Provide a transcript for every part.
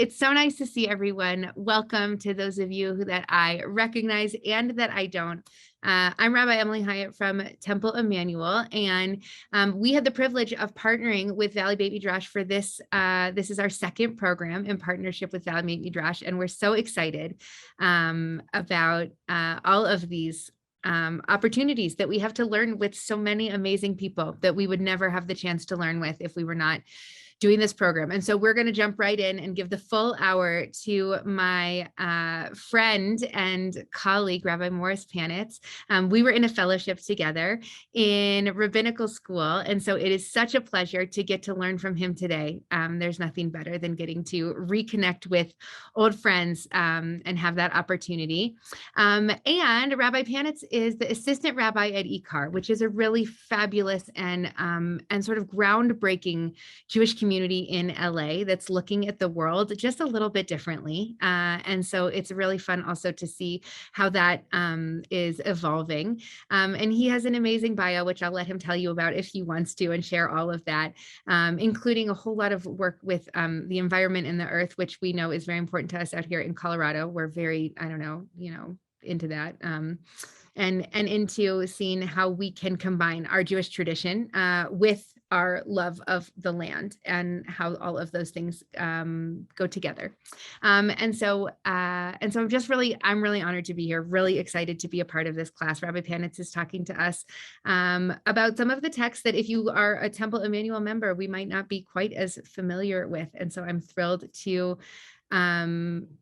it's so nice to see everyone. Welcome to those of you that I recognize and that I don't. I'm Rabbi Emily Hyatt from Temple Emanuel, and we had the privilege of partnering with Valley Beit Midrash for this. This is our second program in partnership with Valley Beit Midrash, and we're so excited about all of these opportunities that we have to learn with so many amazing people that we would never have the chance to learn with if we were not doing this program. And so we're going to jump right in and give the full hour to my friend and colleague, Rabbi Morris Panitz. We were in a fellowship together in rabbinical school. And so it is such a pleasure to get to learn from him today. There's nothing better than getting to reconnect with old friends and have that opportunity. And Rabbi Panitz is the Assistant Rabbi at IKAR, which is a really fabulous and sort of groundbreaking Jewish community in LA that's looking at the world just a little bit differently. And so it's really fun also to see how that is evolving. And he has an amazing bio, which I'll let him tell you about if he wants to and share all of that, including a whole lot of work with the environment and the earth, which we know is very important to us out here in Colorado. We're very, into that. And into seeing how we can combine our Jewish tradition with our love of the land and how all of those things go together. And so I'm really honored to be here, really excited to be a part of this class. Rabbi Panitz is talking to us about some of the texts that if you are a Temple Emanuel member, we might not be quite as familiar with. And so I'm thrilled to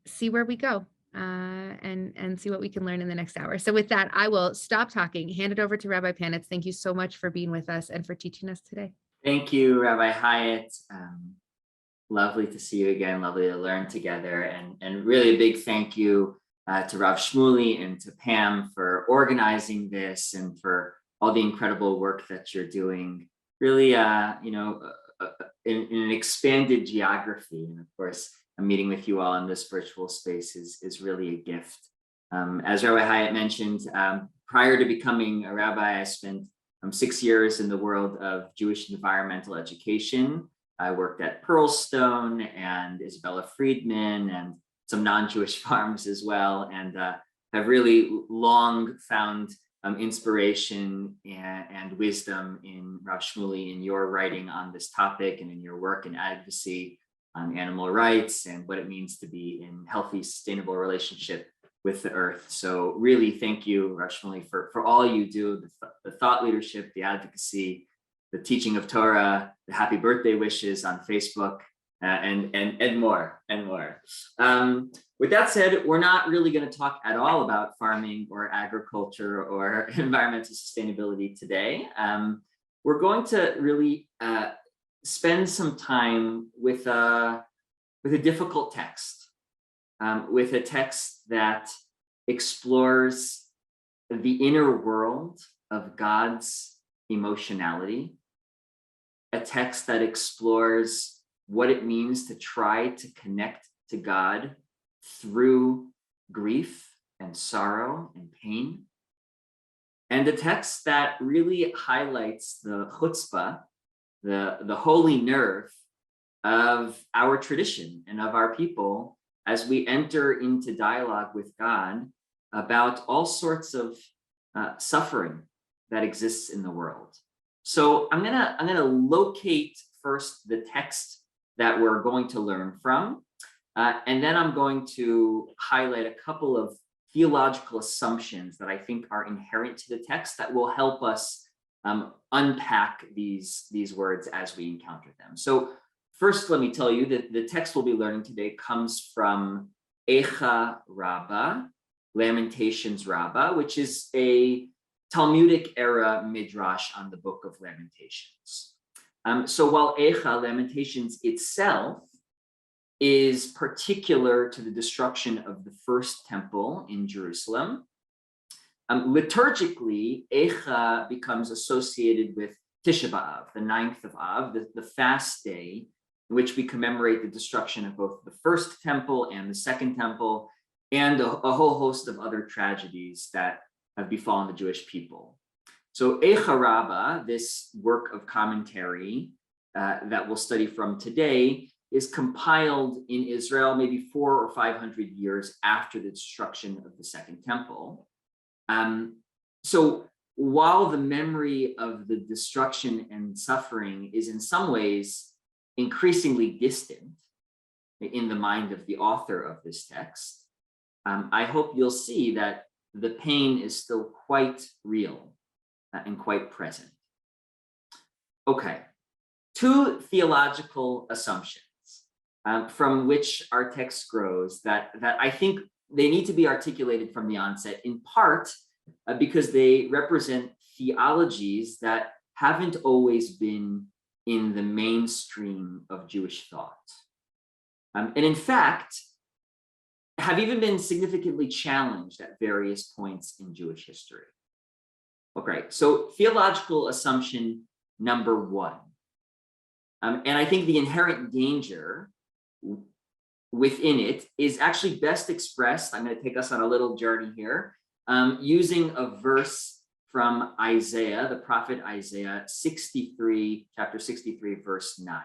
see where we go. And see what we can learn in the next hour. So with that, I will stop talking, hand it over to Rabbi Panitz. Thank you so much for being with us and for teaching us today. Thank you, Rabbi Hyatt. Lovely to see you again. Lovely to learn together. And really a big thank you to Rav Shmuley and to Pam for organizing this and for all the incredible work that you're doing. Really, in an expanded geography. And of course, meeting with you all in this virtual space is really a gift. As Rabbi Hyatt mentioned, prior to becoming a rabbi, I spent 6 years in the world of Jewish environmental education. I worked at Pearlstone and Isabella Friedman and some non-Jewish farms as well, and have really long found inspiration and wisdom in Rav Shmuley in your writing on this topic and in your work and advocacy on animal rights and what it means to be in healthy, sustainable relationship with the earth. So really thank you, Rav Shmuley, for all you do, the thought leadership, the advocacy, the teaching of Torah, the happy birthday wishes on Facebook, and more. With that said, we're not really going to talk at all about farming or agriculture or environmental sustainability today. We're going to really spend some time with a difficult text, with a text that explores the inner world of God's emotionality, a text that explores what it means to try to connect to God through grief and sorrow and pain, and a text that really highlights the chutzpah, the holy nerve of our tradition and of our people as we enter into dialogue with God about all sorts of suffering that exists in the world. So I'm gonna locate first the text that we're going to learn from, and then I'm going to highlight a couple of theological assumptions that I think are inherent to the text that will help us unpack these words as we encounter them. So first, let me tell you that the text we'll be learning today comes from Eicha Rabbah, Lamentations Rabbah, which is a Talmudic era midrash on the book of Lamentations. So while Eicha, Lamentations itself, is particular to the destruction of the first temple in Jerusalem, liturgically, Eicha becomes associated with Tisha B'Av, the 9th of Av, the fast day in which we commemorate the destruction of both the first temple and the second temple, and a whole host of other tragedies that have befallen the Jewish people. So Eicha Rabbah, this work of commentary that we'll study from today, is compiled in Israel maybe 400 or 500 years after the destruction of the Second Temple. So while the memory of the destruction and suffering is in some ways increasingly distant in the mind of the author of this text, I hope you'll see that the pain is still quite real and quite present. Okay, 2 theological assumptions from which our text grows that I think they need to be articulated from the onset, in part because they represent theologies that haven't always been in the mainstream of Jewish thought. And in fact, have even been significantly challenged at various points in Jewish history. Okay, so theological assumption number 1. And I think the inherent danger within it is actually best expressed, I'm going to take us on a little journey here, using a verse from Isaiah, the prophet Isaiah 63, chapter 63, verse 9.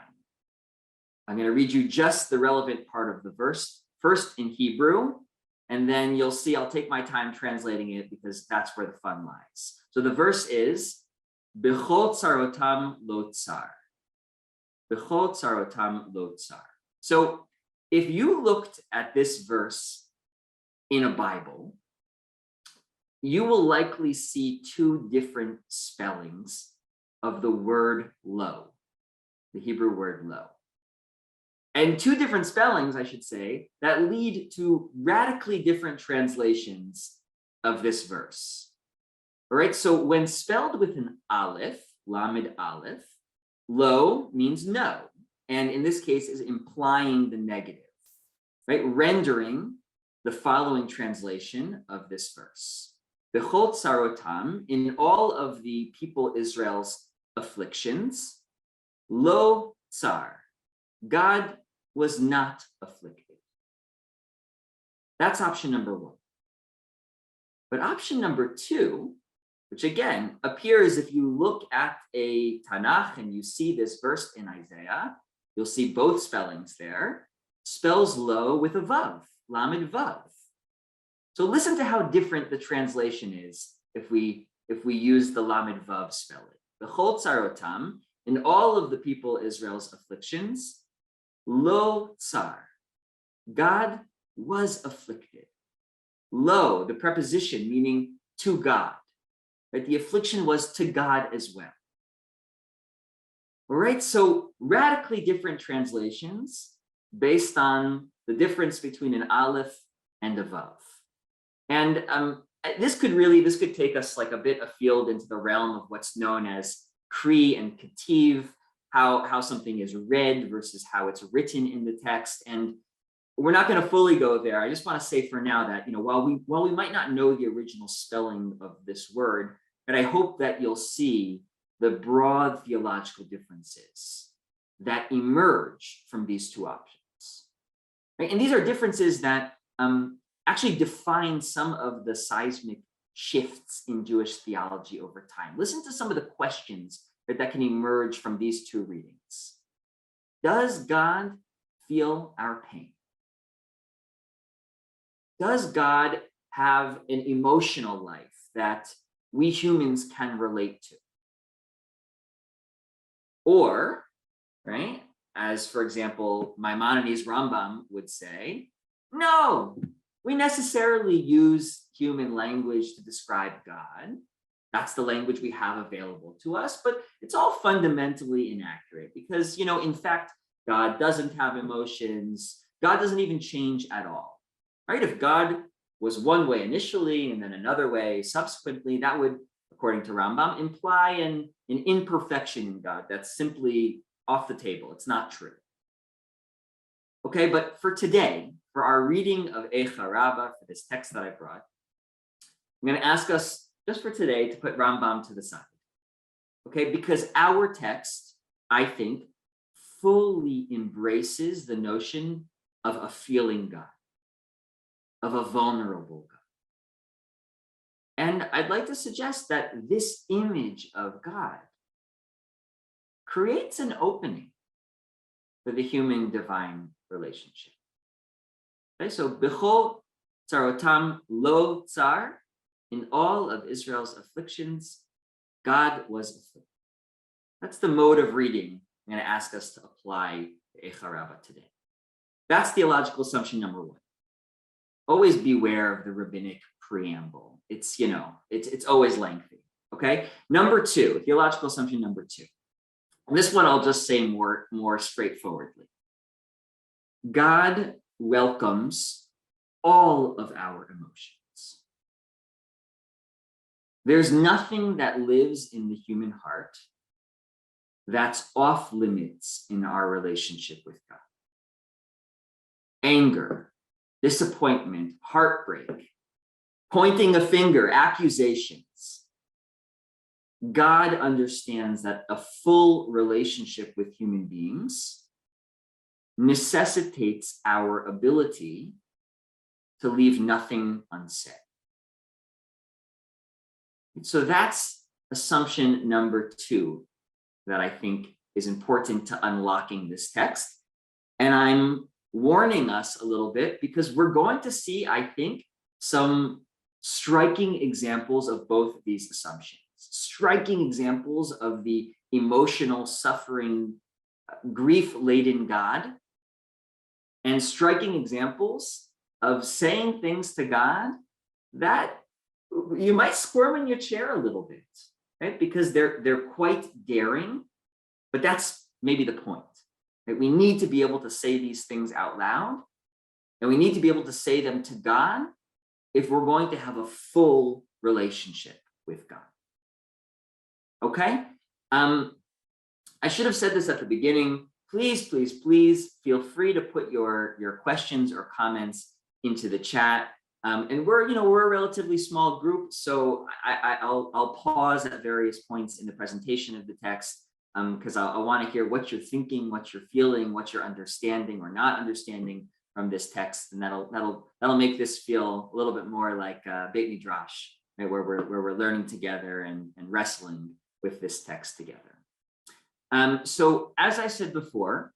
I'm going to read you just the relevant part of the verse, first in Hebrew, and then you'll see I'll take my time translating it because that's where the fun lies. So the verse is, B'chol tsarotam lo tsar. B'chol tsarotam lo tsar. So if you looked at this verse in a Bible, you will likely see 2 different spellings of the word lo, the Hebrew word lo. And 2 different spellings, I should say, that lead to radically different translations of this verse. All right, so when spelled with an aleph, lamed aleph, lo means no, and in this case is implying the negative, right? Rendering the following translation of this verse. B'chol tsarotam, in all of the people Israel's afflictions, lo tsar, God was not afflicted. That's option number 1. But option number 2, which again appears if you look at a Tanakh and you see this verse in Isaiah, you'll see both spellings there, spells lo with a vav, lamed vav. So listen to how different the translation is if we use the lamed vav spelling. B'chol tsarotam, in all of the people Israel's afflictions, lo tsar, God was afflicted. Lo, the preposition meaning to God, right? The affliction was to God as well. All right, so radically different translations based on the difference between an aleph and a vav. And this could take us like a bit afield into the realm of what's known as kri and kativ, how something is read versus how it's written in the text. And we're not going to fully go there. I just want to say for now that, while we might not know the original spelling of this word, but I hope that you'll see the broad theological differences that emerge from these 2 options. Right? And these are differences that actually define some of the seismic shifts in Jewish theology over time. Listen to some of the questions that can emerge from these 2 readings. Does God feel our pain? Does God have an emotional life that we humans can relate to? Or, right, as for example, Maimonides Rambam would say, no, we necessarily use human language to describe God. That's the language we have available to us, but it's all fundamentally inaccurate because, in fact, God doesn't have emotions. God doesn't even change at all, right? If God was one way initially and then another way subsequently, that would, according to Rambam, imply an imperfection in God that's simply off the table. It's not true. Okay, but for today, for our reading of Eicha Rabbah, for this text that I brought, I'm going to ask us just for today to put Rambam to the side. Okay, because our text, I think, fully embraces the notion of a feeling God, of a vulnerable God. And I'd like to suggest that this image of God creates an opening for the human-divine relationship. Okay, so B'chol tzarotam lo tsar, in all of Israel's afflictions, God was afflicted. That's the mode of reading I'm going to ask us to apply to Eicha Rabbah today. That's theological assumption number one. Always beware of the rabbinic preamble. It's always lengthy. Okay. Number two, theological assumption number two. And this one I'll just say more straightforwardly. God welcomes all of our emotions. There's nothing that lives in the human heart that's off limits in our relationship with God. Anger, disappointment, heartbreak, pointing a finger, accusations. God understands that a full relationship with human beings necessitates our ability to leave nothing unsaid. So that's assumption number two that I think is important to unlocking this text. And I'm warning us a little bit because we're going to see, I think, some striking examples of both of these assumptions, striking examples of the emotional suffering, grief-laden God, and striking examples of saying things to God that you might squirm in your chair a little bit, right? Because they're quite daring, but that's maybe the point. Right? We need to be able to say these things out loud, and we need to be able to say them to God if we're going to have a full relationship with God. Okay? I should have said this at the beginning. Please, please, please feel free to put your questions or comments into the chat. And we're a relatively small group, so I'll pause at various points in the presentation of the text because I want to hear what you're thinking, what you're feeling, what you're understanding or not understanding from this text, and that'll make this feel a little bit more like Beit Midrash, right, where we're learning together and wrestling with this text together. So as I said before,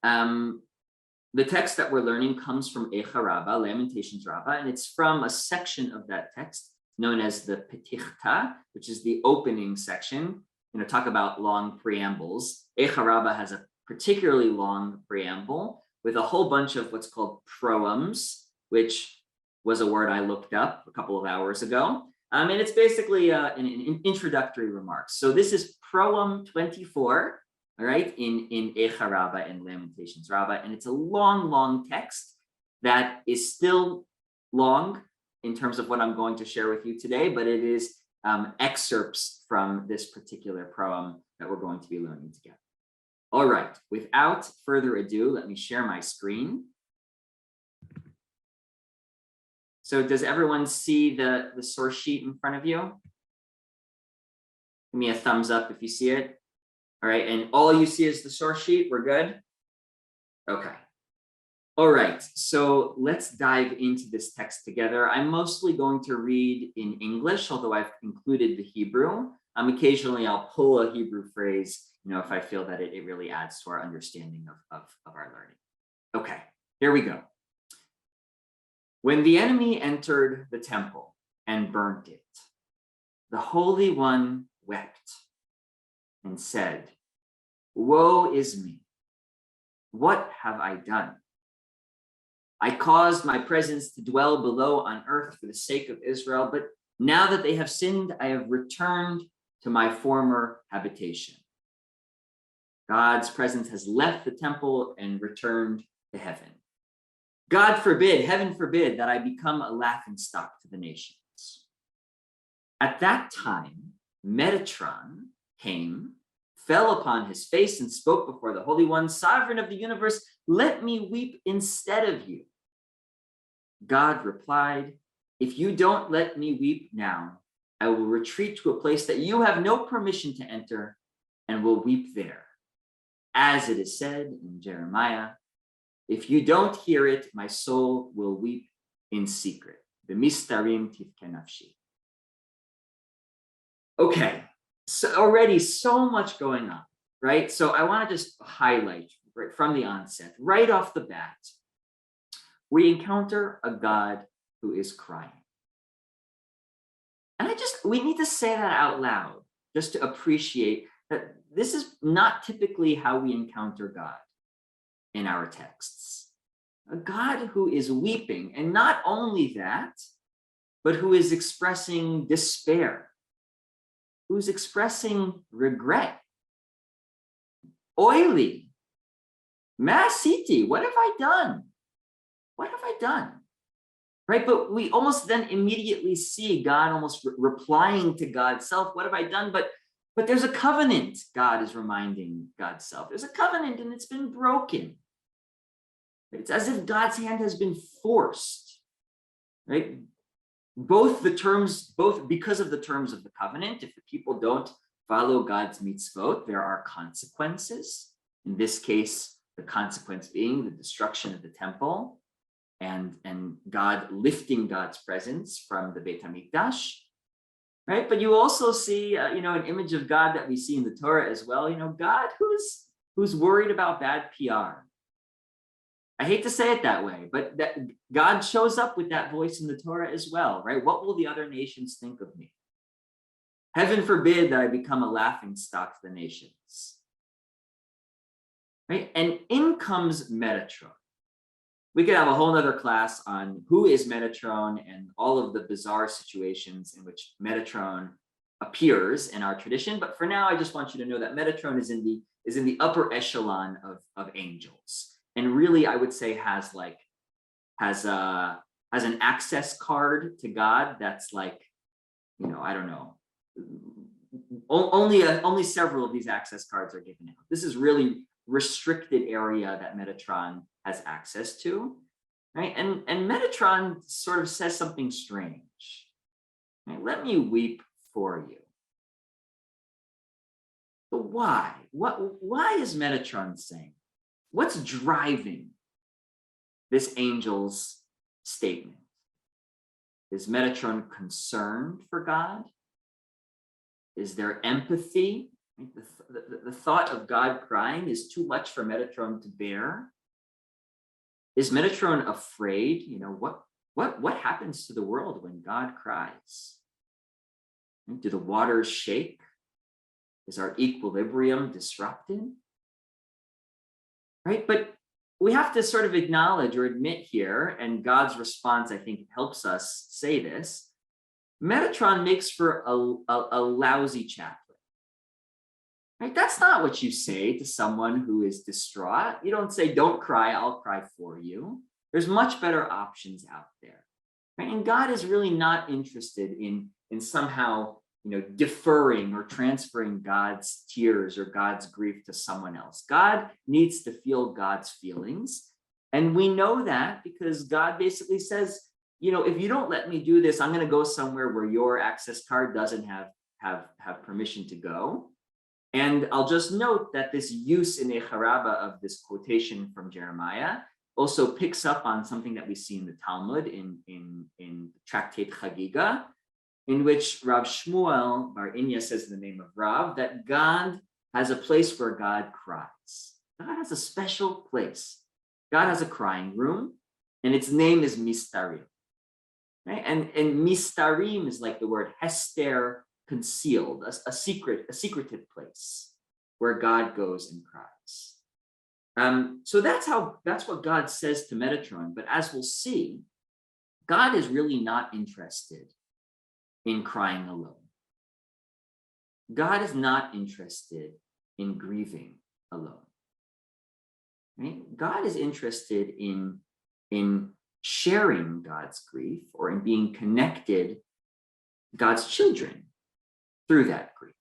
the text that we're learning comes from Eicha Rabbah, Lamentations Rabbah, and it's from a section of that text known as the Petichta, which is the opening section. Talk about long preambles. Eicha Rabbah has a particularly long preamble with a whole bunch of what's called proems, which was a word I looked up a couple of hours ago. And it's basically an introductory remarks. So this is Proem 24. All right, in Eicha Rabbah and Lamentations Rabbah, and it's a long, long text that is still long in terms of what I'm going to share with you today, but it is excerpts from this particular proem that we're going to be learning together. All right, without further ado, let me share my screen. So does everyone see the source sheet in front of you? Give me a thumbs up if you see it. All right, and all you see is the source sheet. We're good? Okay. All right, so let's dive into this text together. I'm mostly going to read in English, although I've included the Hebrew. Occasionally I'll pull a Hebrew phrase, if I feel that it really adds to our understanding of our learning. Okay, here we go. When the enemy entered the temple and burnt it, the Holy One wept and said, "Woe is me! What have I done? I caused my presence to dwell below on earth for the sake of Israel, but now that they have sinned, I have returned to my former habitation." God's presence has left the temple and returned to heaven. God forbid, heaven forbid, that I become a laughingstock to the nations. At that time, Metatron came, fell upon his face, and spoke before the Holy One, "Sovereign of the universe, let me weep instead of you." God replied, "If you don't let me weep now, I will retreat to a place that you have no permission to enter and will weep there. As it is said in Jeremiah, if you don't hear it, my soul will weep in secret. B'mistarim tivke nafshi." Okay. So already so much going on, right? So I want to just highlight right from the onset, right off the bat, we encounter a God who is crying. And we need to say that out loud, just to appreciate that this is not typically how we encounter God in our texts. A God who is weeping, and not only that, but who is expressing despair, who's expressing regret. Oily, Masiti, what have I done? What have I done? Right, but we almost then immediately see God almost replying to God's self. What have I done? But there's a covenant, God is reminding God's self. There's a covenant and it's been broken. It's as if God's hand has been forced, right? Both because of the terms of the covenant. If the people don't follow God's mitzvot, there are consequences. In this case, the consequence being the destruction of the temple and God lifting God's presence from the Beit HaMikdash, right? But you also see, an image of God that we see in the Torah as well. God who's worried about bad PR. I hate to say it that way, but that God shows up with that voice in the Torah as well, right? What will the other nations think of me? Heaven forbid that I become a laughingstock to the nations, right? And in comes Metatron. We could have a whole nother class on who is Metatron and all of the bizarre situations in which Metatron appears in our tradition. But for now, I just want you to know that Metatron is in the upper echelon of angels. And really, I would say has an access card to God that's like, I don't know. Only several of these access cards are given out. This is really restricted area that Metatron has access to, right? And Metatron sort of says something strange. Right? Let me weep for you. But why? Why is Metatron saying? What's driving this angel's statement? Is Metatron concerned for God? Is there empathy? The thought of God crying is too much for Metatron to bear. Is Metatron afraid? What happens to the world when God cries? Do the waters shake? Is our equilibrium disrupted? Right, but we have to sort of acknowledge or admit here, and God's response, I think, helps us say this. Metatron makes for a lousy chaplain. Right? That's not what you say to someone who is distraught. You don't say, "Don't cry, I'll cry for you." There's much better options out there. Right? And God is really not interested in somehow deferring or transferring God's tears or God's grief to someone else. God needs to feel God's feelings. And we know that because God basically says, if you don't let me do this, I'm going to go somewhere where your access card doesn't have permission to go. And I'll just note that this use in Eicha Rabbah of this quotation from Jeremiah also picks up on something that we see in the Talmud in Tractate Chagiga, in which Rav Shmuel Bar Inya says in the name of Rav that God has a place where God cries. God has a special place. God has a crying room, and its name is Mistarim. Right? And Mistarim is like the word Hester, concealed, a secretive place where God goes and cries. So that's what God says to Metatron. But as we'll see, God is really not interested in crying alone. God is not interested in grieving alone. Right? God is interested in sharing God's grief or in being connected God's children through that grief.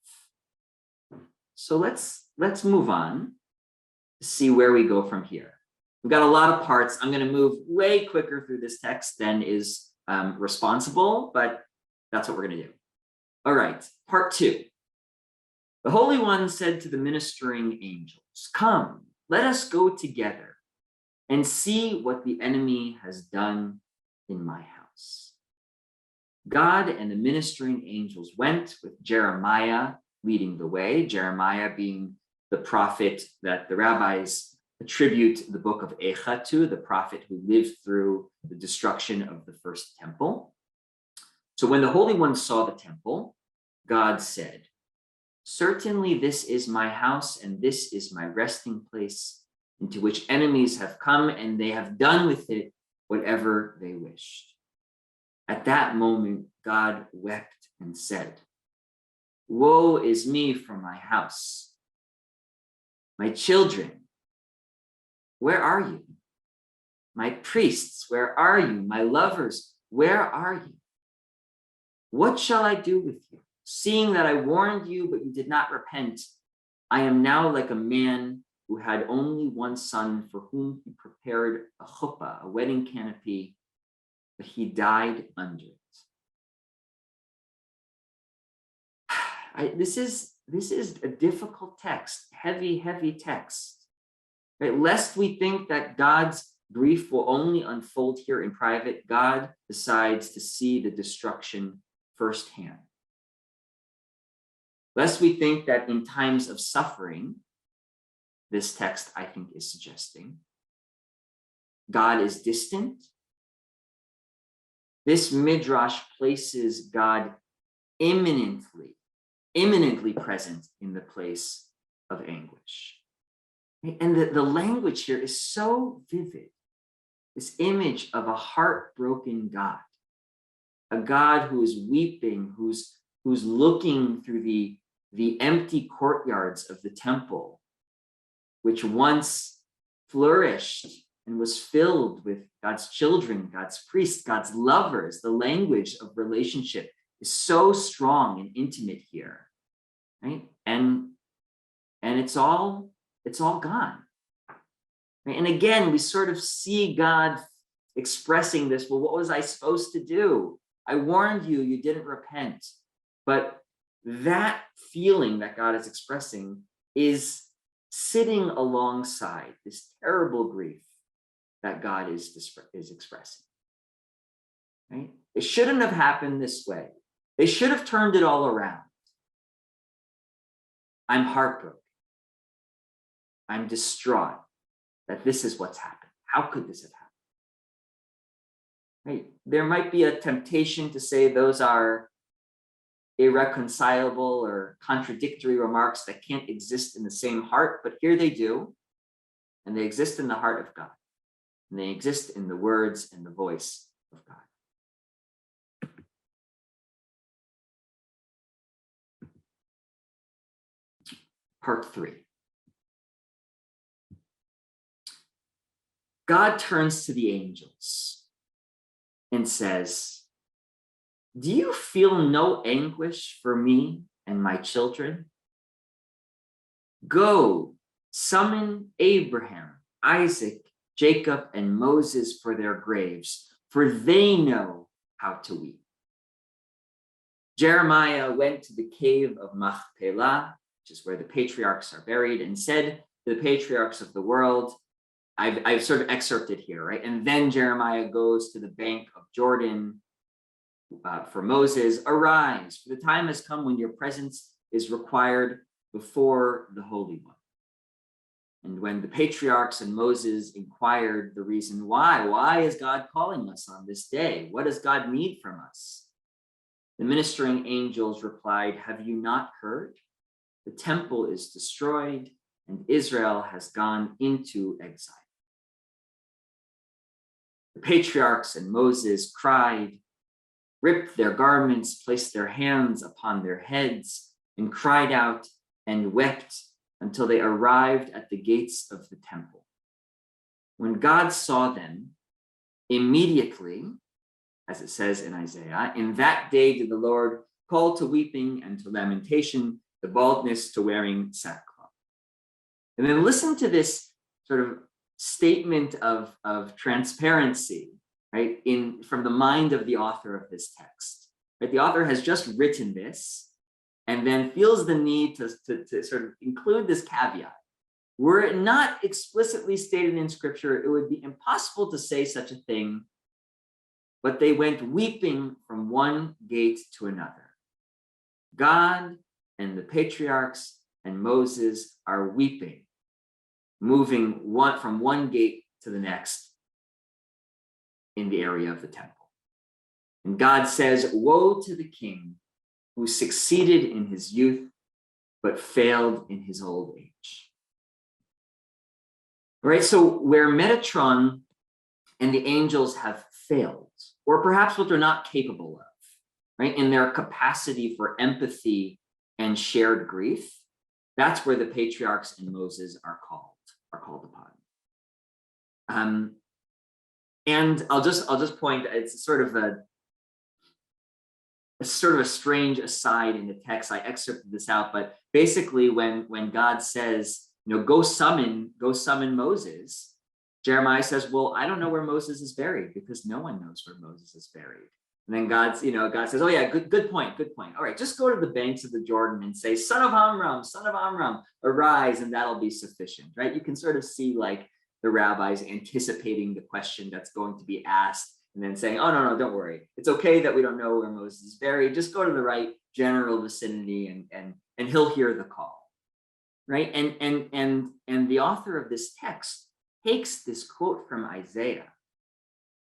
So let's move on to see where we go from here. We've got a lot of parts. I'm going to move way quicker through this text than is responsible, but that's what we're going to do. All right, part 2. The Holy One said to the ministering angels, "Come, let us go together and see what the enemy has done in my house." God and the ministering angels went with Jeremiah leading the way, Jeremiah being the prophet that the rabbis attribute the book of Eicha to, the prophet who lived through the destruction of the first temple. So when the Holy One saw the temple, God said, "Certainly this is my house, and this is my resting place, into which enemies have come, and they have done with it whatever they wished." At that moment, God wept and said, "Woe is me for my house. My children, where are you? My priests, where are you? My lovers, where are you? What shall I do with you? Seeing that I warned you, but you did not repent, I am now like a man who had only one son for whom he prepared a chuppah, a wedding canopy, but he died under it." This is a difficult text, heavy text, right? Lest we think that God's grief will only unfold here in private, God decides to see the destruction firsthand. Lest we think that in times of suffering, this text, I think, is suggesting, God is distant. This midrash places God imminently present in the place of anguish. And the language here is so vivid. This image of a heartbroken God, a God who is weeping, who's looking through the empty courtyards of the temple, which once flourished and was filled with God's children, God's priests, God's lovers. The language of relationship is so strong and intimate here, right? And it's all gone. Right? And again, we sort of see God expressing this. Well, what was I supposed to do? I warned you, you didn't repent. But that feeling that God is expressing is sitting alongside this terrible grief that God is expressing. Right? It shouldn't have happened this way. They should have turned it all around. I'm heartbroken. I'm distraught that this is what's happened. How could this have happened? Right? There might be a temptation to say those are irreconcilable or contradictory remarks that can't exist in the same heart, but here they do, and they exist in the heart of God, and they exist in the words and the voice of God. Part 3. God turns to the angels and says, "Do you feel no anguish for me and my children? Go, summon Abraham, Isaac, Jacob, and Moses for their graves, for they know how to weep." Jeremiah went to the cave of Machpelah, which is where the patriarchs are buried, and said to the patriarchs of the world, I've sort of excerpted here, right? And then Jeremiah goes to the bank of Jordan for Moses, "Arise, for the time has come when your presence is required before the Holy One." And when the patriarchs and Moses inquired the reason why is God calling us on this day? What does God need from us? The ministering angels replied, "Have you not heard? The temple is destroyed and Israel has gone into exile." The patriarchs and Moses cried, ripped their garments, placed their hands upon their heads, and cried out and wept until they arrived at the gates of the temple. When God saw them, immediately, as it says in Isaiah, "In that day did the Lord call to weeping and to lamentation, the baldness to wearing sackcloth." And then listen to this sort of statement of transparency, right, from the mind of the author of this text. Right? The author has just written this and then feels the need to sort of include this caveat. Were it not explicitly stated in scripture, it would be impossible to say such a thing, but they went weeping from one gate to another. God and the patriarchs and Moses are weeping, moving from one gate to the next in the area of the temple. And God says, woe to the king who succeeded in his youth, but failed in his old age. All right, so where Metatron and the angels have failed, or perhaps what they're not capable of, right, in their capacity for empathy and shared grief, that's where the patriarchs and Moses are called upon. And I'll just point, it's sort of a strange aside in the text. I excerpted this out, but basically when God says, go summon Moses, Jeremiah says, well, I don't know where Moses is buried because no one knows where Moses is buried. And then God says, oh yeah, good point. All right, just go to the banks of the Jordan and say, son of Amram, arise, and that'll be sufficient, right? You can sort of see like the rabbis anticipating the question that's going to be asked and then saying, oh, no, don't worry. It's okay that we don't know where Moses is buried. Just go to the right general vicinity and he'll hear the call, right? And the author of this text takes this quote from Isaiah,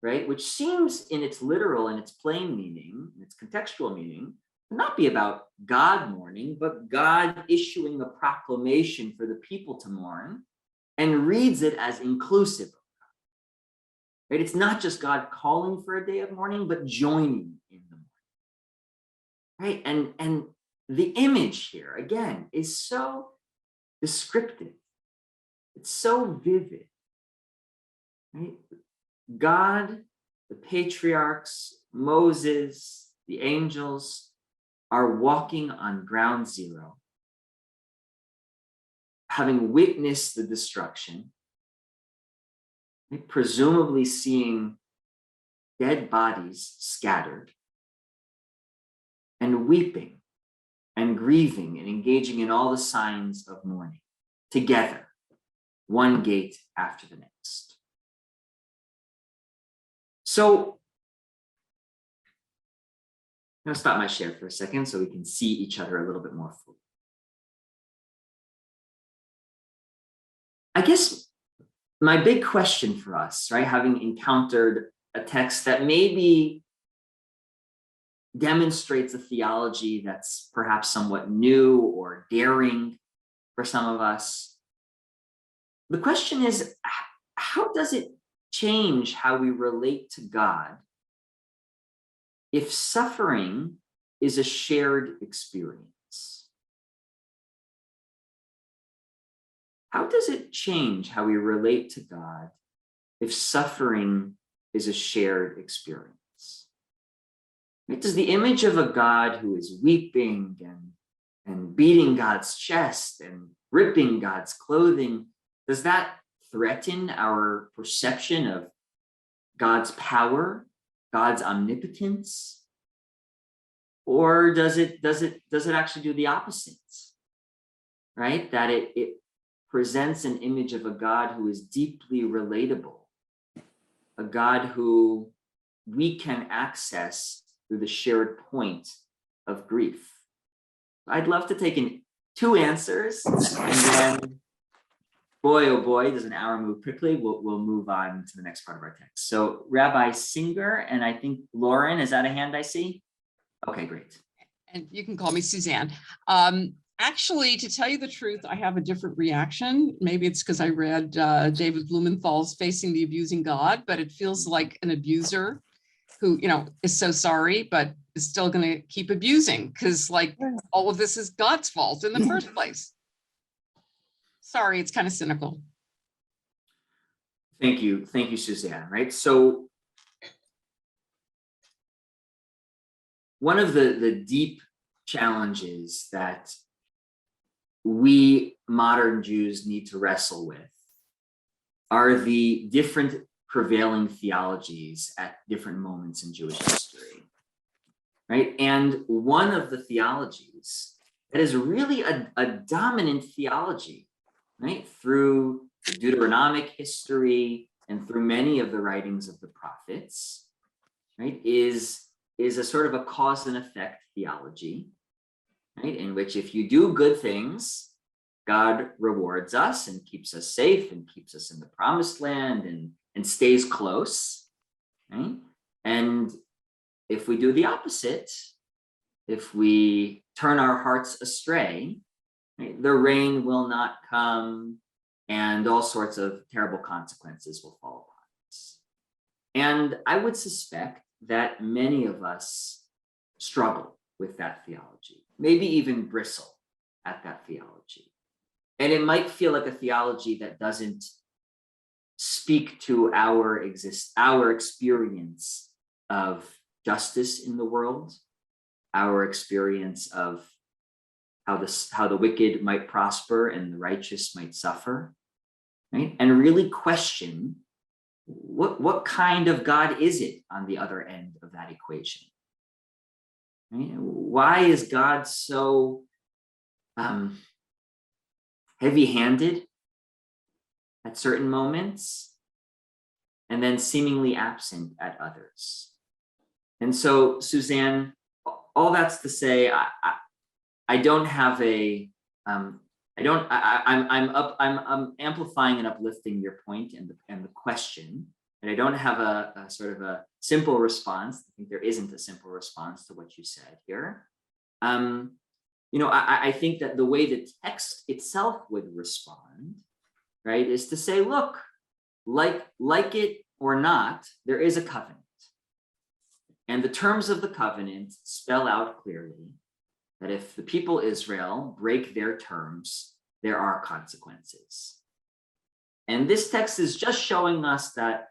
right, which seems in its literal and its plain meaning, its contextual meaning, to not be about God mourning, but God issuing a proclamation for the people to mourn, and reads it as inclusive of God. Right? It's not just God calling for a day of mourning, but joining in the mourning. Right? And the image here, again, is so descriptive. It's so vivid. Right? God, the patriarchs, Moses, the angels are walking on ground zero, having witnessed the destruction, right? Presumably seeing dead bodies scattered, and weeping and grieving and engaging in all the signs of mourning together, one gate after the next. So I'm going to stop my share for a second so we can see each other a little bit more fully. I guess my big question for us, right, having encountered a text that maybe demonstrates a theology that's perhaps somewhat new or daring for some of us, the question is, how does it change how we relate to God if suffering is a shared experience? How does it change how we relate to God if suffering is a shared experience? Right? Does the image of a God who is weeping and beating God's chest and ripping God's clothing, does that threaten our perception of God's power, God's omnipotence? Or does it actually do the opposite? Right? That it presents an image of a God who is deeply relatable, a God who we can access through the shared point of grief. I'd love to take in two answers, and then, boy, oh boy, does an hour move quickly. We'll move on to the next part of our text. So Rabbi Singer, and I think Lauren, is that a hand I see? Okay, great. And you can call me Suzanne. Actually, to tell you the truth, I have a different reaction. Maybe it's because I read David Blumenthal's Facing the Abusing God, but it feels like an abuser who, is so sorry, but is still going to keep abusing because like all of this is God's fault in the first place. Sorry, it's kind of cynical. Thank you, Suzanne. Right. So one of the deep challenges that we modern Jews need to wrestle with are the different prevailing theologies at different moments in Jewish history, right? And one of the theologies that is really a dominant theology, right, through the Deuteronomic history and through many of the writings of the prophets, right, is a sort of a cause and effect theology, right, in which if you do good things, God rewards us and keeps us safe and keeps us in the promised land and stays close, right? And if we do the opposite, if we turn our hearts astray, right, the rain will not come and all sorts of terrible consequences will fall upon us. And I would suspect that many of us struggle with that theology, maybe even bristle at that theology. And it might feel like a theology that doesn't speak to our experience of justice in the world, our experience of how the wicked might prosper and the righteous might suffer, right? And really question what kind of God is it on the other end of that equation? Right? Why is God so heavy-handed at certain moments and then seemingly absent at others? And so, Suzanne, all that's to say, I don't have a I'm amplifying and uplifting your point and the question, and I don't have a sort of a simple response. I think there isn't a simple response to what you said here. I think that the way the text itself would respond, right, is to say, look, like it or not, there is a covenant. And the terms of the covenant spell out clearly that if the people Israel break their terms, there are consequences. And this text is just showing us that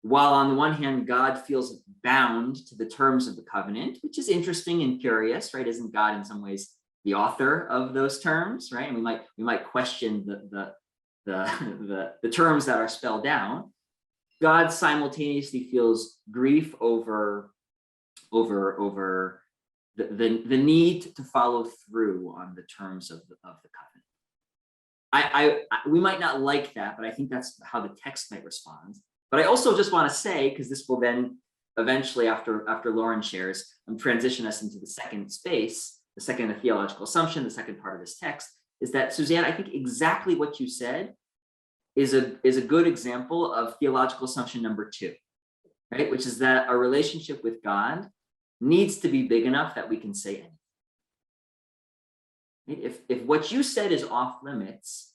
while on the one hand, God feels bound to the terms of the covenant, which is interesting and curious, right? Isn't God in some ways the author of those terms, right? And we might question the terms that are spelled down. God simultaneously feels grief over the need to follow through on the terms of the covenant. We might not like that, but I think that's how the text might respond. But I also just want to say, because this will then eventually, after Lauren shares, transition us into the second space, the second theological assumption, the second part of this text, is that, Suzanne, I think exactly what you said is a good example of theological assumption number 2, right? Which is that our relationship with God needs to be big enough that we can say anything. If what you said is off limits,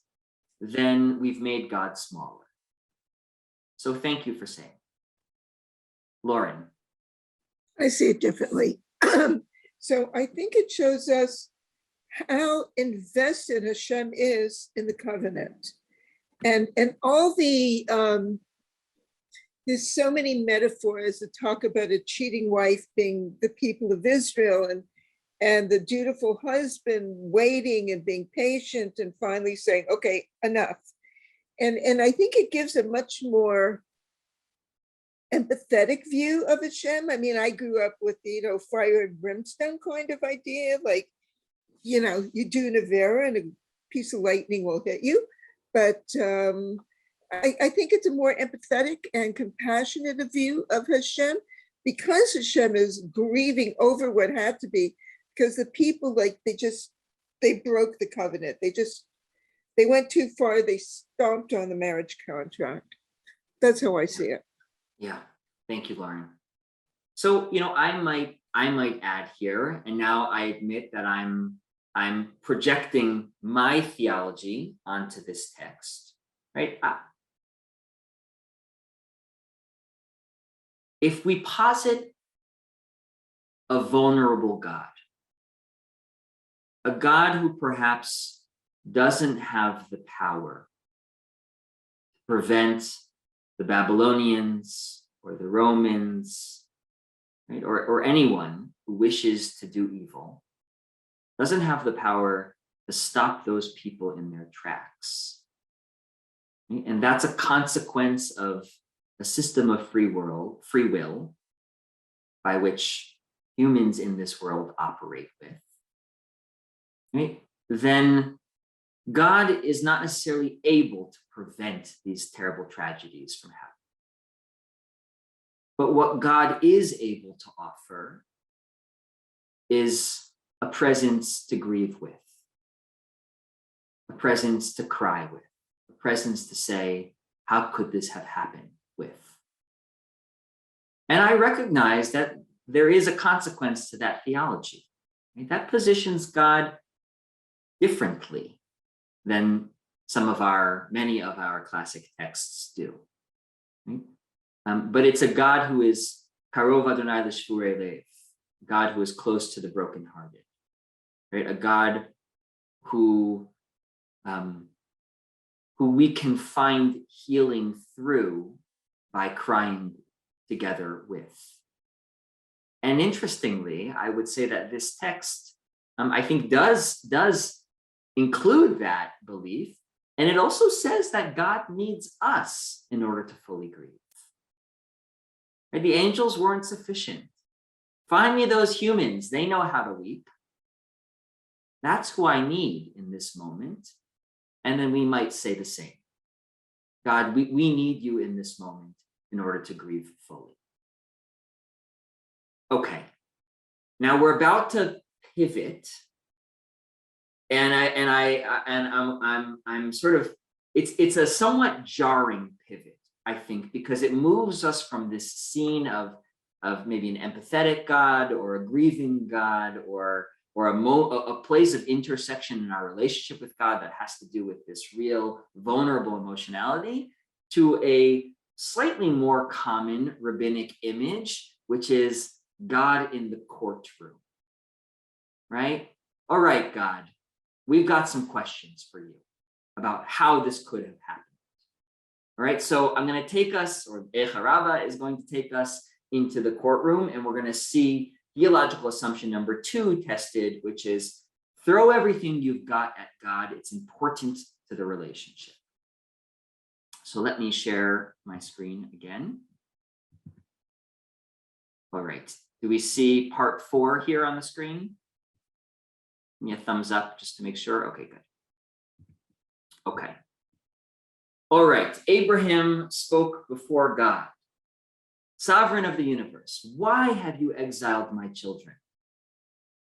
then we've made God smaller. So thank you for saying. Lauren. I see it differently. So I think it shows us how invested Hashem is in the covenant. And all the, there's so many metaphors that talk about a cheating wife being the people of Israel and the dutiful husband waiting and being patient and finally saying, okay, enough. And I think it gives a much more empathetic view of Hashem. I mean, I grew up with, fire and brimstone kind of idea, like, you do an avera and a piece of lightning will hit you. But I think it's a more empathetic and compassionate view of Hashem, because Hashem is grieving over what had to be, because the people, they broke the covenant. They went too far. They stomped on the marriage contract. That's how I see it. Yeah, thank you, Lauren. So, I might add here, and now I admit that I'm projecting my theology onto this text, right? If we posit a vulnerable God, a God who perhaps doesn't have the power to prevent the Babylonians or the Romans, right, or anyone who wishes to do evil, doesn't have the power to stop those people in their tracks. Right? And that's a consequence of a system of free will by which humans in this world operate with. Right? Then God is not necessarily able to prevent these terrible tragedies from happening. But what God is able to offer is a presence to grieve with, a presence to cry with, a presence to say, how could this have happened with? And I recognize that there is a consequence to that theology. Right? That positions God differently than many of our classic texts do. Right? But it's a God who is Karov Adonai l'shvurei lev, God who is close to the brokenhearted, right? A God who we can find healing through by crying together with. And interestingly, I would say that this text, I think, does include that belief. And it also says that God needs us in order to fully grieve. Right? The angels weren't sufficient. Find me those humans, they know how to weep. That's who I need in this moment. And then we might say the same. God, we need you in this moment in order to grieve fully. Okay, now we're about to pivot, and I'm sort of, it's a somewhat jarring pivot, I think, because it moves us from this scene of maybe an empathetic God or a grieving God or a place of intersection in our relationship with God that has to do with this real vulnerable emotionality, to a slightly more common rabbinic image, which is God in the courtroom, right? All right, God, we've got some questions for you about how this could have happened. All right, so I'm going to take us, or Eicha Rabbah is going to take us into the courtroom, and we're going to see theological assumption number 2 tested, which is throw everything you've got at God. It's important to the relationship. So let me share my screen again. All right. Do we see part 4 here on the screen? Give me a thumbs up just to make sure. Okay, good. Okay. All right. Abraham spoke before God. Sovereign of the universe, why have you exiled my children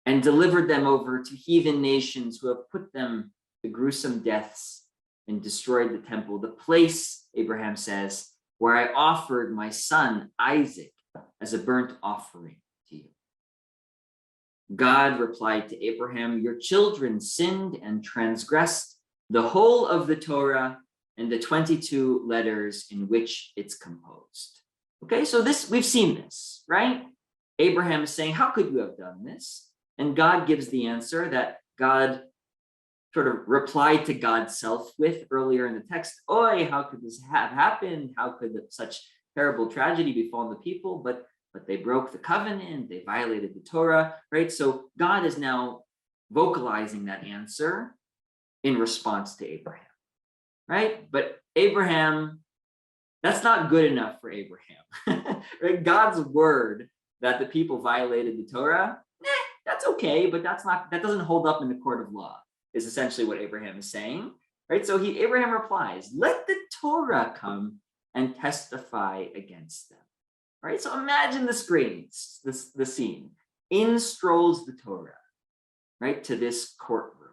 and delivered them over to heathen nations who have put them to gruesome deaths and destroyed the temple, the place, Abraham says, where I offered my son Isaac as a burnt offering to you? God replied to Abraham, your children sinned and transgressed the whole of the Torah and the 22 letters in which it's composed. Okay, so we've seen this, right? Abraham is saying, how could you have done this? And God gives the answer that God sort of replied to God's self with earlier in the text. Oi, how could this have happened? How could such terrible tragedy befall the people? But they broke the covenant, they violated the Torah, right? So God is now vocalizing that answer in response to Abraham, right? But Abraham, that's not good enough for Abraham, right? God's word that the people violated the Torah, that's okay, but that doesn't hold up in the court of law, is essentially what Abraham is saying, right? So Abraham replies, let the Torah come and testify against them, right? So imagine the scene. In strolls the Torah, right, to this courtroom.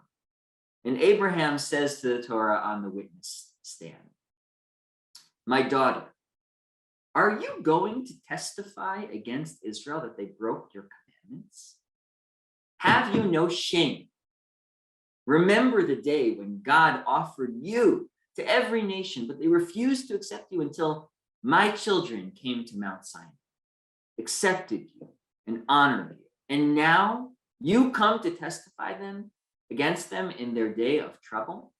And Abraham says to the Torah on the witness stand, my daughter, are you going to testify against Israel that they broke your commandments? Have you no shame? Remember the day when God offered you to every nation, but they refused to accept you until my children came to Mount Sinai, accepted you and honored you. And now you come to testify against them in their day of trouble?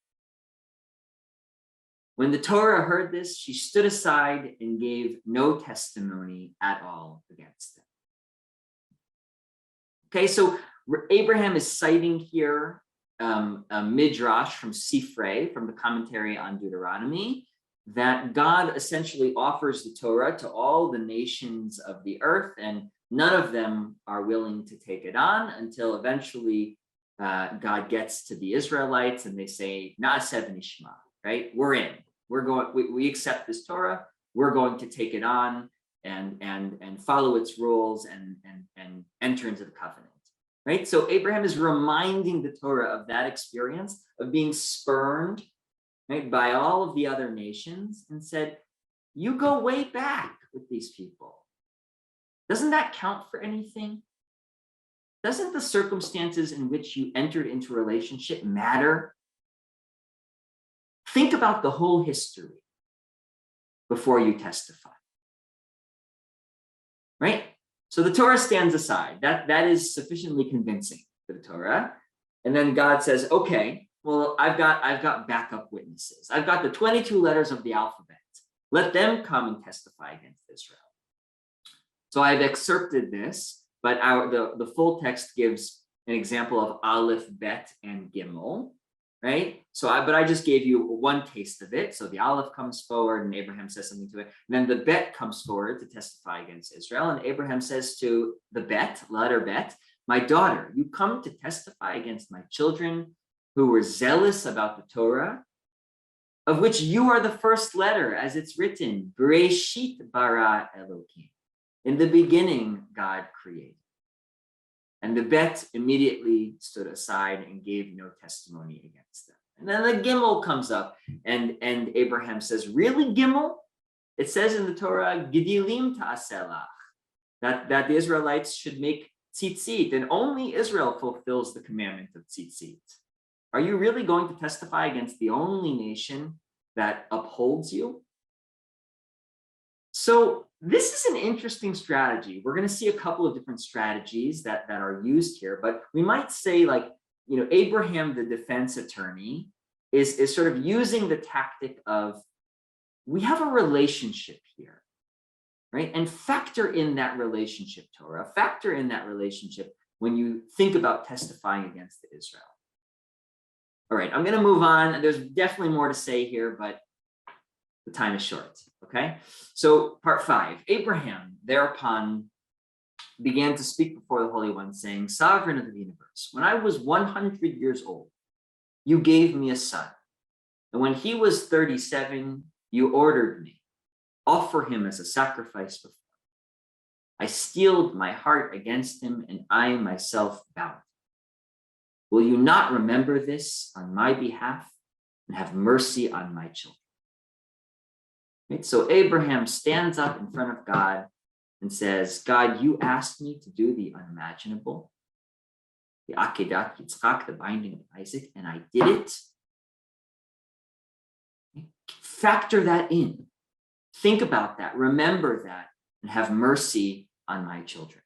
When the Torah heard this, she stood aside and gave no testimony at all against them. Okay, so Abraham is citing here a midrash from Sifrei, from the commentary on Deuteronomy, that God essentially offers the Torah to all the nations of the earth, and none of them are willing to take it on until eventually God gets to the Israelites and they say, Na'aseh v'nishma, right? We're in. We accept this Torah. We're going to take it on and follow its rules and enter into the covenant. right? So Abraham is reminding the Torah of that experience of being spurned, right, by all of the other nations, and said, you go way back with these people. Doesn't that count for anything? Doesn't the circumstances in which you entered into a relationship matter? Think about the whole history before you testify, right? So the Torah stands aside. That is sufficiently convincing for the Torah. And then God says, okay, well, I've got backup witnesses. I've got the 22 letters of the alphabet. Let them come and testify against Israel. So I've excerpted this, but the full text gives an example of Aleph, Bet, and Gimel, right? But I just gave you one taste of it. So the Aleph comes forward and Abraham says something to it. And then the Bet comes forward to testify against Israel. And Abraham says to the Bet, letter Bet, my daughter, you come to testify against my children who were zealous about the Torah, of which you are the first letter, as it's written, Bereshit bara Elokim. In the beginning, God created. And the Bet immediately stood aside and gave no testimony against them. And then the Gimel comes up, and Abraham says, really, Gimel? It says in the Torah, Gidilim ta'aselach, that the Israelites should make tzitzit, and only Israel fulfills the commandment of tzitzit. Are you really going to testify against the only nation that upholds you? So this is an interesting strategy. We're going to see a couple of different strategies that are used here, but we might say, like, Abraham, the defense attorney, is sort of using the tactic of, we have a relationship here, right? And factor in that relationship, Torah, factor in that relationship when you think about testifying against Israel. All right, I'm going to move on. There's definitely more to say here, but the time is short, okay? So part 5, Abraham thereupon began to speak before the Holy One, saying, Sovereign of the universe, when I was 100 years old, you gave me a son. And when he was 37, you ordered me, offer him as a sacrifice before. I steeled my heart against him, and I myself bound. Will you not remember this on my behalf and have mercy on my children? Right? So Abraham stands up in front of God and says, God, you asked me to do the unimaginable, the Akedat Yitzchak, the binding of Isaac, and I did it. Factor that in. Think about that. Remember that and have mercy on my children.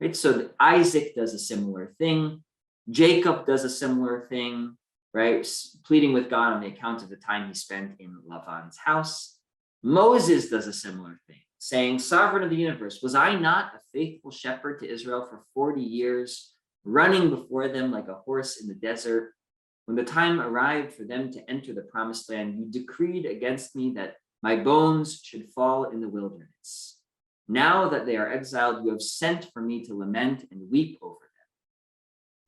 Right? So Isaac does a similar thing. Jacob does a similar thing, right? Pleading with God on the account of the time he spent in Lavan's house. Moses does a similar thing, saying, Sovereign of the universe, was I not a faithful shepherd to Israel for 40 years, running before them like a horse in the desert? When the time arrived for them to enter the promised land, you decreed against me that my bones should fall in the wilderness. Now that they are exiled, you have sent for me to lament and weep over them.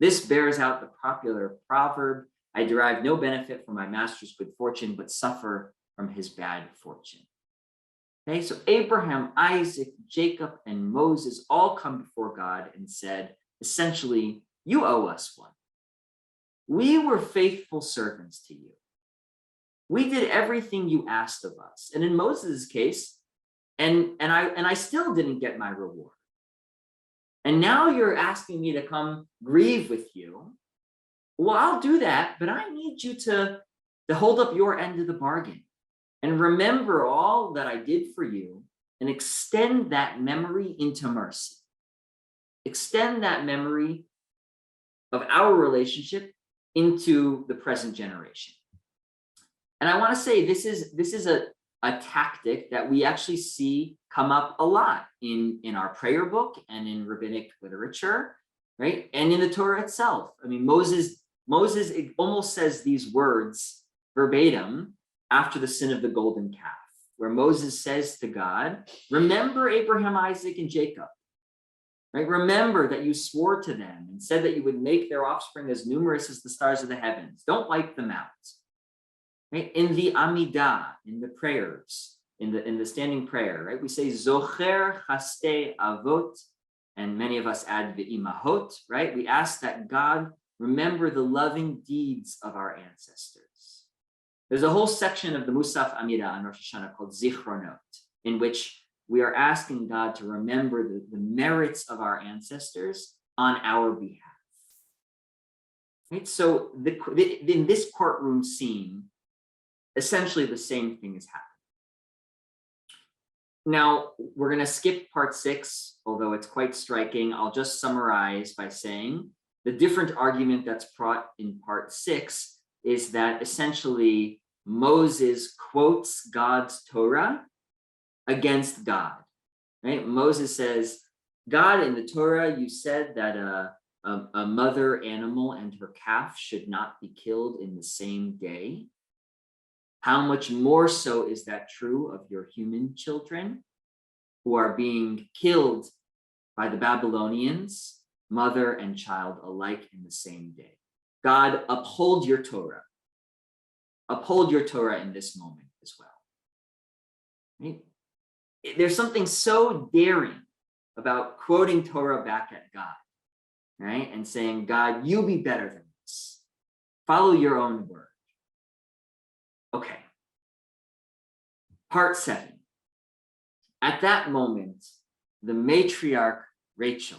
This bears out the popular proverb, I derive no benefit from my master's good fortune, but suffer from his bad fortune. Okay, so Abraham, Isaac, Jacob, and Moses all come before God and said, essentially, you owe us one. We were faithful servants to you. We did everything you asked of us. And in Moses' case, and I still didn't get my reward. And now you're asking me to come grieve with you. Well, I'll do that, but I need you to hold up your end of the bargain and remember all that I did for you and extend that memory into mercy. Extend that memory of our relationship into the present generation. And I want to say this is a tactic that we actually see come up a lot in our prayer book and in rabbinic literature, right? And in the Torah itself. I mean, Moses it almost says these words verbatim after the sin of the golden calf, where Moses says to God, remember Abraham, Isaac, and Jacob, right? Remember that you swore to them and said that you would make their offspring as numerous as the stars of the heavens. Don't wipe them out. Right? In the Amidah, in the prayers, in the standing prayer, right? We say, Zocher chaste avot and many of us add v'imahot, right? We ask that God remember the loving deeds of our ancestors. There's a whole section of the Musaf Amida on Rosh Hashanah called Zichronot, in which we are asking God to remember the merits of our ancestors on our behalf. Right? So in this courtroom scene, essentially the same thing is happening. Now, we're going to skip part 6, although it's quite striking. I'll just summarize by saying the different argument that's brought in part 6 is that essentially Moses quotes God's Torah against God. Right? Moses says, God, in the Torah, you said that a mother animal and her calf should not be killed in the same day. How much more so is that true of your human children who are being killed by the Babylonians, mother and child alike in the same day? God, uphold your Torah. Uphold your Torah in this moment as well. Right? There's something so daring about quoting Torah back at God, right? And saying, God, you be better than this. Follow your own word. Okay. Part 7. At that moment, the matriarch Rachel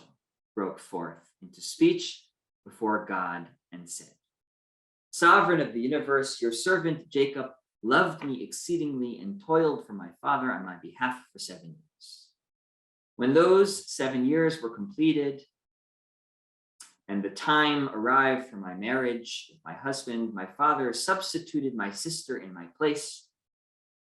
broke forth into speech before God and said, Sovereign of the universe, your servant Jacob loved me exceedingly and toiled for my father on my behalf for 7 years. When those 7 years were completed and the time arrived for my marriage with my husband, my father substituted my sister in my place.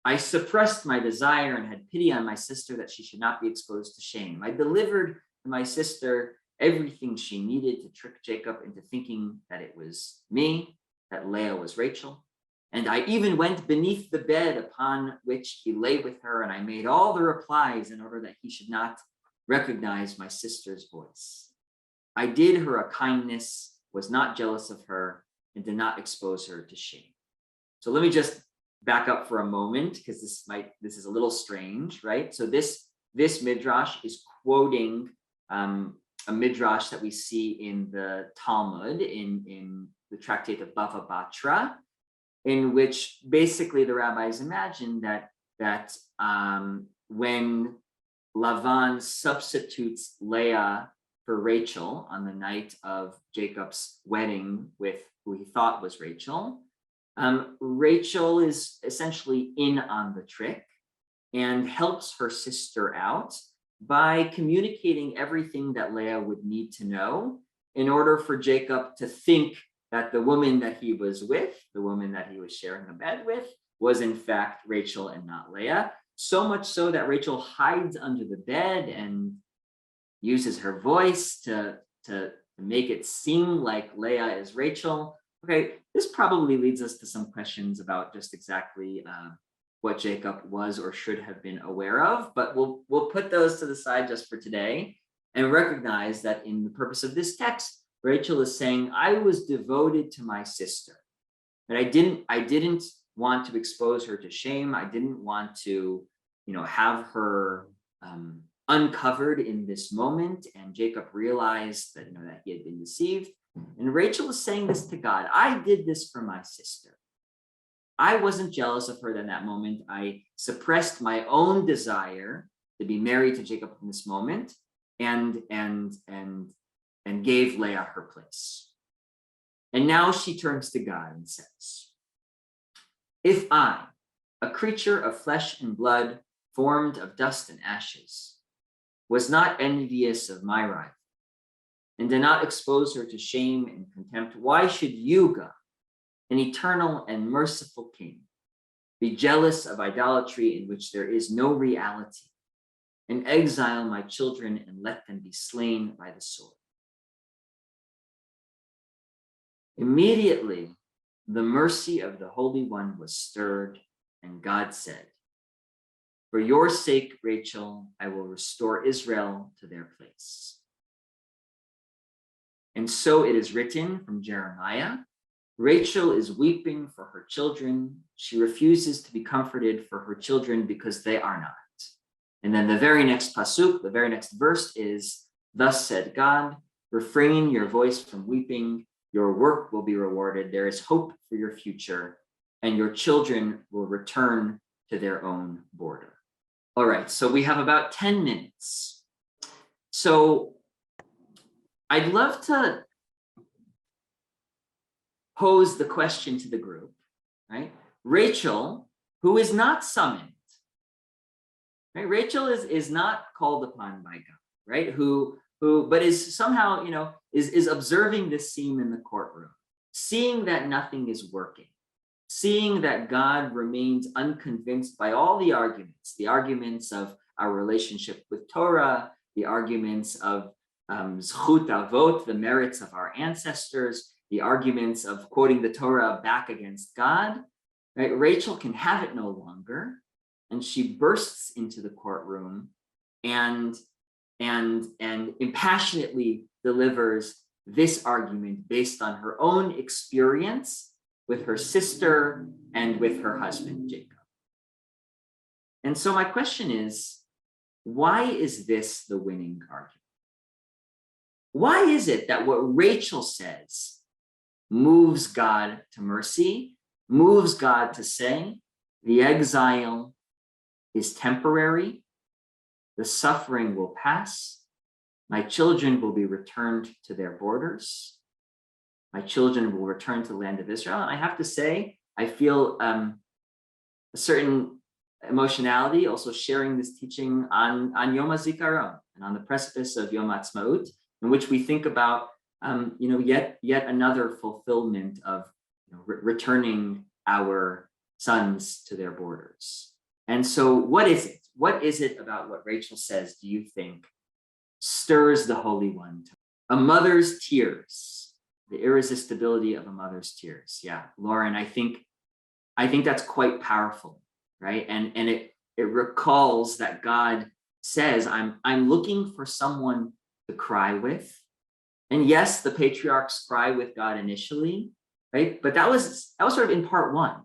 I suppressed my desire and had pity on my sister that she should not be exposed to shame. I delivered to my sister everything she needed to trick Jacob into thinking that it was me, that Leah was Rachel. And I even went beneath the bed upon which he lay with her, and I made all the replies in order that he should not recognize my sister's voice. I did her a kindness, was not jealous of her, and did not expose her to shame. So let me just back up for a moment, because this is a little strange, right? So this midrash is quoting a midrash that we see in the Talmud, in the tractate of Bava Batra, in which basically the rabbis imagine that when Lavan substitutes Leah for Rachel on the night of Jacob's wedding with who he thought was Rachel, Rachel is essentially in on the trick and helps her sister out by communicating everything that Leah would need to know in order for Jacob to think that the woman that he was with, the woman that he was sharing a bed with, was in fact Rachel and not Leah. So much so that Rachel hides under the bed and uses her voice to make it seem like Leah is Rachel. Okay, this probably leads us to some questions about just exactly what Jacob was or should have been aware of, but we'll put those to the side just for today and recognize that in the purpose of this text, Rachel is saying, I was devoted to my sister, but I didn't want to expose her to shame. I didn't want to, have her uncovered in this moment. And Jacob realized that, that he had been deceived. And Rachel is saying this to God. I did this for my sister. I wasn't jealous of her in that moment. I suppressed my own desire to be married to Jacob in this moment and gave Leah her place. And now she turns to God and says, if I, a creature of flesh and blood, formed of dust and ashes, was not envious of my rival, and did not expose her to shame and contempt, why should you, God, an eternal and merciful King, be jealous of idolatry in which there is no reality, and exile my children and let them be slain by the sword? Immediately, the mercy of the Holy One was stirred, and God said, for your sake, Rachel, I will restore Israel to their place. And so it is written from Jeremiah, Rachel is weeping for her children. She refuses to be comforted for her children because they are not. And then the very next pasuk, the very next verse is, Thus said God, refrain your voice from weeping. Your work will be rewarded. There is hope for your future, and your children will return to their own border. All right, so we have about 10 minutes. So I'd love to pose the question to the group, right? Rachel, who is not summoned, right? Rachel is not called upon by God, right? Who but is somehow, is observing this scene in the courtroom, seeing that nothing is working, seeing that God remains unconvinced by all the arguments of our relationship with Torah, the arguments of zchut avot, the merits of our ancestors, the arguments of quoting the Torah back against God, right? Rachel can have it no longer, and she bursts into the courtroom and impassionately delivers this argument based on her own experience with her sister and with her husband, Jacob. And so my question is, why is this the winning argument? Why is it that what Rachel says moves God to mercy, moves God to say, the exile is temporary, the suffering will pass, my children will be returned to their borders, my children will return to the land of Israel? And I have to say, I feel a certain emotionality also sharing this teaching on Yom HaZikaron and on the precipice of Yom HaAtzmaut, in which we think about yet another fulfillment of returning our sons to their borders. And so what is it? What is it about what Rachel says, do you think, stirs the Holy One? A mother's tears, the irresistibility of a mother's tears. Yeah, Lauren, I think that's quite powerful, right? And it recalls that God says, I'm looking for someone to cry with. And yes, the patriarchs cry with God initially, right? But that was sort of in part one,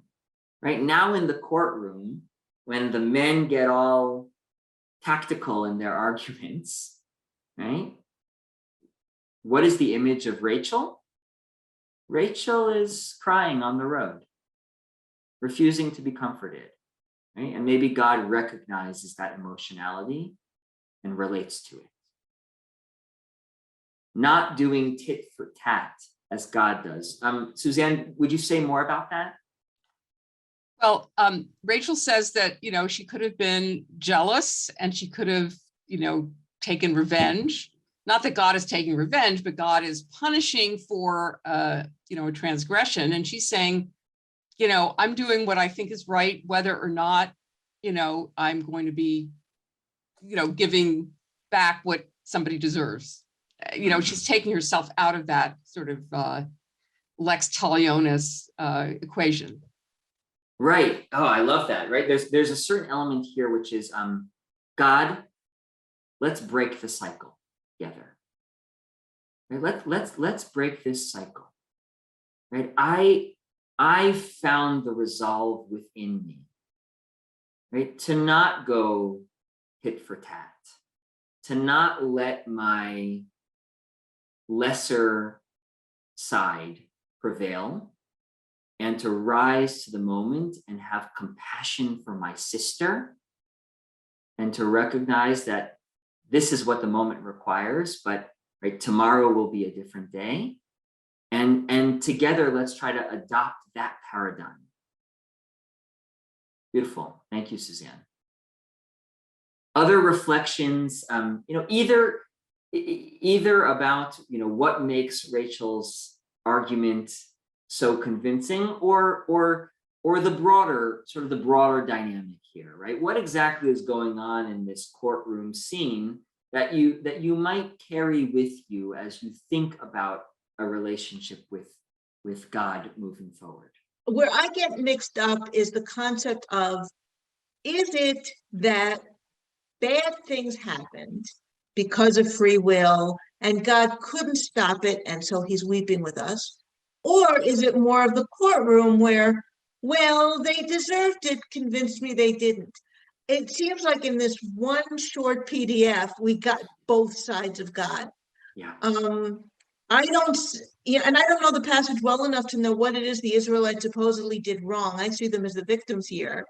right? Now in the courtroom, when the men get all tactical in their arguments, right? What is the image of Rachel? Rachel is crying on the road, refusing to be comforted, right? And maybe God recognizes that emotionality and relates to it. Not doing tit for tat as God does. Suzanne, would you say more about that? Well, Rachel says that, she could have been jealous and she could have, taken revenge. Not that God is taking revenge, but God is punishing for, a transgression. And she's saying, I'm doing what I think is right, whether or not, I'm going to be, giving back what somebody deserves. She's taking herself out of that sort of lex talionis equation. Right. Oh, I love that. Right. There's a certain element here, which is God, let's break the cycle together. Right? Let's break this cycle. Right. I found the resolve within me, right, to not go tit for tat, to not let my lesser side prevail, and to rise to the moment and have compassion for my sister, and to recognize that this is what the moment requires, but right, tomorrow will be a different day. And together, let's try to adopt that paradigm. Beautiful. Thank you, Suzanne. Other reflections, either about, what makes Rachel's argument so convincing, or the broader dynamic here, right? What exactly is going on in this courtroom scene that you might carry with you as you think about a relationship with God moving forward? Where I get mixed up is the concept of, is it that bad things happened because of free will and God couldn't stop it, and so he's weeping with us? Or is it more of the courtroom where, well, they deserved it, convinced me they didn't? it seems like in this one short PDF, we got both sides of God. Yeah. I don't, and I don't know the passage well enough to know what it is the Israelites supposedly did wrong. I see them as the victims here.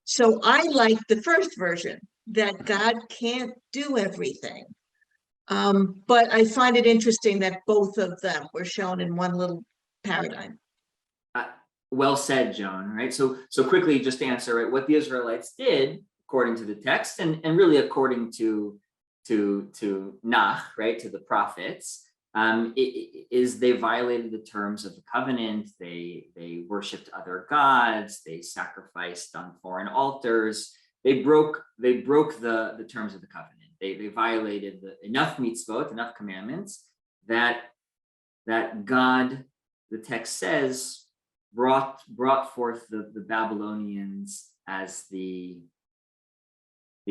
So I like the first version, that God can't do everything. But I find it interesting that both of them were shown in one little paradigm. Well said, Joan, right? So quickly, just to answer, right, what the Israelites did, according to the text, and really according to Nach, right, to the prophets, is they violated the terms of the covenant. They worshipped other gods. They sacrificed on foreign altars. They broke the terms of the covenant. They violated enough mitzvot, enough commandments that God, the text says, brought forth the Babylonians as the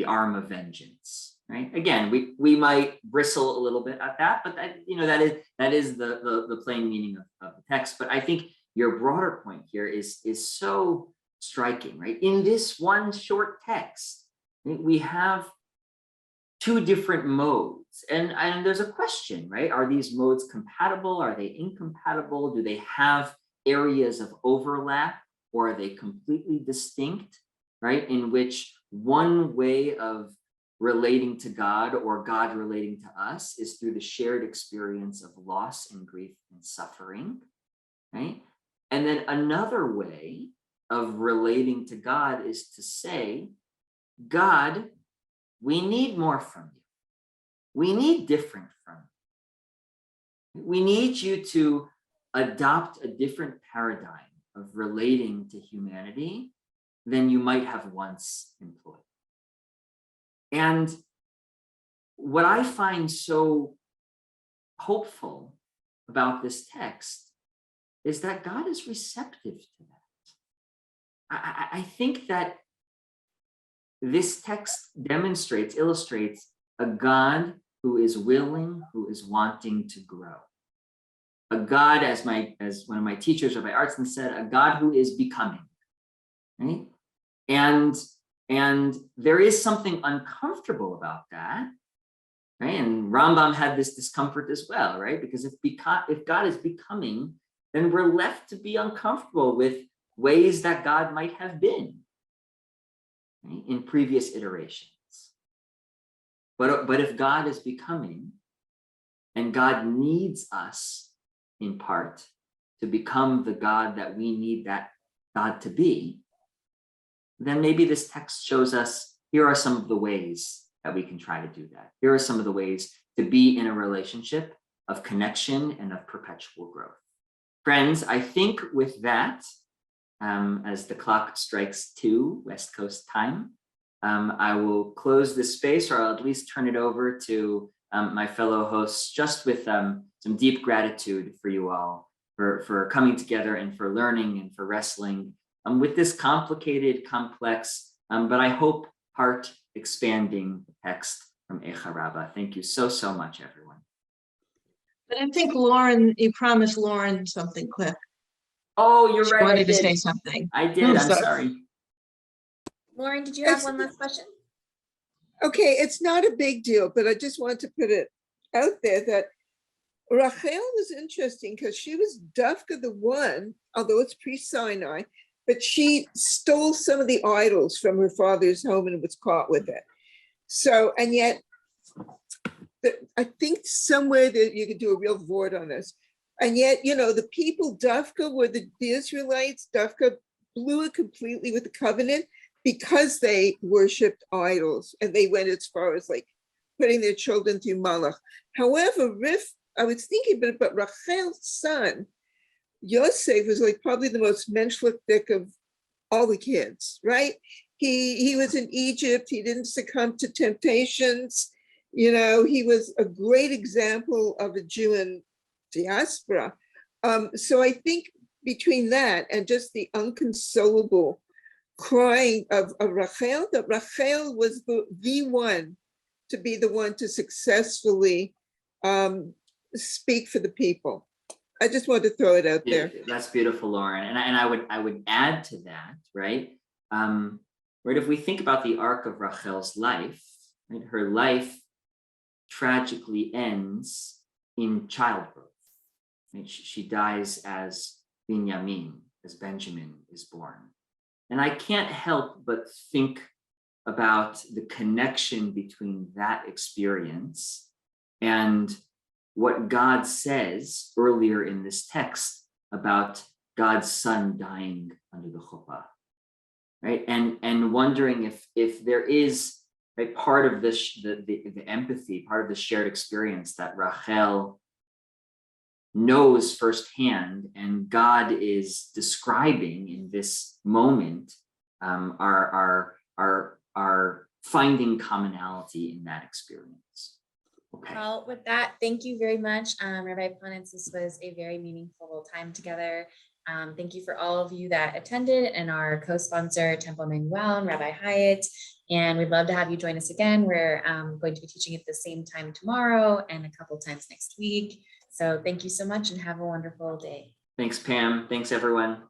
arm of vengeance. Right. Again, we might bristle a little bit at that, but that is the plain meaning of the text. But I think your broader point here is so striking, right? In this one short text, we have two different modes, and there's a question, right? Are these modes compatible? Are they incompatible? Do they have areas of overlap, or are they completely distinct, right? In which one way of relating to God or God relating to us is through the shared experience of loss and grief and suffering, right? And then another way of relating to God is to say, God, we need more from you. We need different from you. We need you to adopt a different paradigm of relating to humanity than you might have once employed. And what I find so hopeful about this text is that God is receptive to that. I think that this text illustrates a God who is willing, who is wanting to grow. A God, as one of my teachers, Rabbi Artson, said, a God who is becoming, right? And there is something uncomfortable about that, right? And Rambam had this discomfort as well, right? Because if God is becoming, then we're left to be uncomfortable with ways that God might have been, right, in previous iterations. But if God is becoming, and God needs us in part to become the God that we need that God to be, then maybe this text shows us, here are some of the ways that we can try to do that. Here are some of the ways to be in a relationship of connection and of perpetual growth. Friends, I think with that, as the clock strikes 2 West Coast time, I will close this space, or I'll at least turn it over to my fellow hosts, just with some deep gratitude for you all, for coming together and for learning and for wrestling with this complicated, complex, but I hope heart expanding text from Eicha Rabbah. Thank you so much, everyone. But I think Lauren, you promised Lauren something quick. Oh, you're right. I wanted to say something. I did. I'm sorry. Lauren, did you have one last question? Okay, it's not a big deal, but I just want to put it out there that Rachel was interesting because she was Dafka the one, although it's pre-Sinai, but she stole some of the idols from her father's home and was caught with it. So, and yet, I think somewhere that you could do a real void on this. And yet, the people, Dafka, were the Israelites. Dafka blew it completely with the covenant because they worshipped idols, and they went as far as like putting their children through Malach. However, I was thinking about Rachel's son, Yosef, was like probably the most menschlich of all the kids, right? He was in Egypt. He didn't succumb to temptations. He was a great example of a Jew in diaspora. So I think between that and just the unconsolable crying of Rachel, that Rachel was the one to be the one to successfully speak for the people. I just wanted to throw it out there. That's beautiful, Lauren. And I would add to that, right? right? If we think about the arc of Rachel's life, right, her life tragically ends in childbirth. Right? She dies as Binyamin, as Benjamin is born. And I can't help but think about the connection between that experience and what God says earlier in this text about God's son dying under the chuppah, right? And wondering if there is, right, part of this, the empathy, part of the shared experience that Rachel knows firsthand and God is describing in this moment, are finding commonality in that experience. Okay. Well, with that, thank you very much, Rabbi Panitz. This was a very meaningful time together. Thank you for all of you that attended and our co-sponsor, Temple Emanuel and Rabbi Hyatt. And we'd love to have you join us again. We're going to be teaching at the same time tomorrow and a couple times next week. So thank you so much and have a wonderful day. Thanks, Pam. Thanks, everyone.